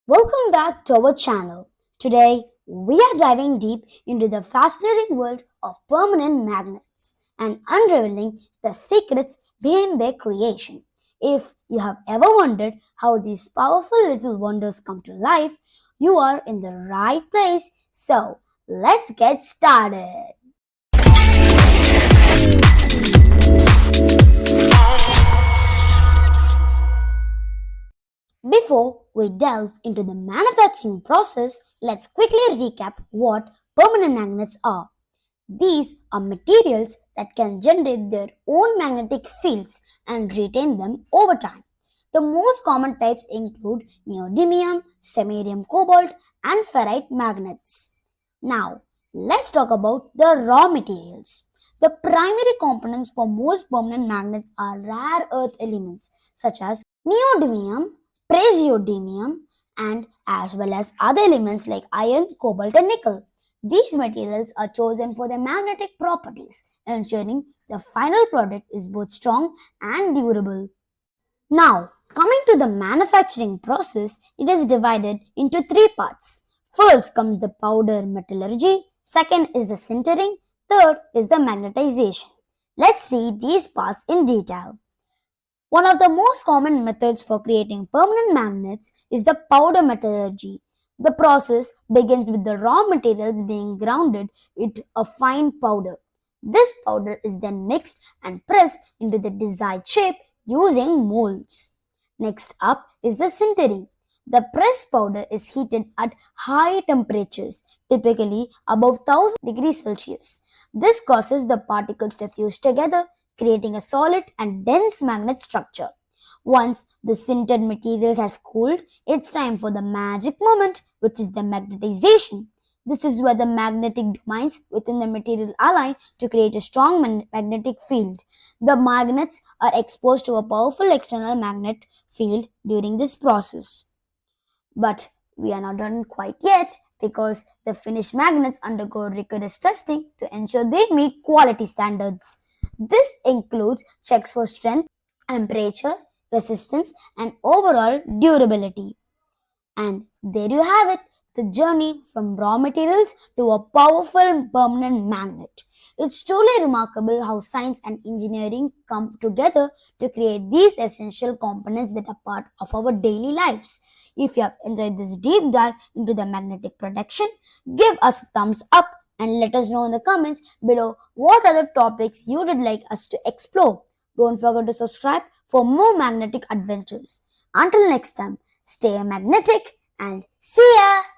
Welcome back to our channel. Today, we are diving deep into the fascinating world of permanent magnets and unraveling the secrets behind their creation. If you have ever wondered how these powerful little wonders come to life, you are in the right place. So, let's get started. Before we delve into the manufacturing process, let's quickly recap what permanent magnets are. These are materials that can generate their own magnetic fields and retain them over time. The most common types include neodymium, samarium cobalt, and ferrite magnets. Now, let's talk about the raw materials. The primary components for most permanent magnets are rare earth elements such as neodymium, praseodymium, and as well as other elements like iron, cobalt, and nickel. These materials are chosen for their magnetic properties, ensuring the final product is both strong and durable. Now, coming to the manufacturing process, it is divided into three parts. First comes the powder metallurgy, second is the sintering, third is the magnetization. Let's see these parts in detail. One of the most common methods for creating permanent magnets is the powder metallurgy. The process begins with the raw materials being grounded into a fine powder. This powder is then mixed and pressed into the desired shape using molds. Next up is the sintering. The pressed powder is heated at high temperatures, typically above 1000 degrees Celsius. This causes the particles to fuse together, creating a solid and dense magnet structure. Once the sintered material has cooled, it's time for the magic moment, which is the magnetization. This is where the magnetic domains within the material align to create a strong magnetic field. The magnets are exposed to a powerful external magnet field during this process. But we are not done quite yet because the finished magnets undergo rigorous testing to ensure they meet quality standards. This includes checks for strength, temperature, resistance, and overall durability. And there you have it, the journey from raw materials to a powerful permanent magnet. It's truly remarkable how science and engineering come together to create these essential components that are part of our daily lives. If you have enjoyed this deep dive into the magnetic production, give us a thumbs up and let us know in the comments below what other topics you would like us to explore. Don't forget to subscribe for more magnetic adventures. Until next time, stay magnetic and see ya!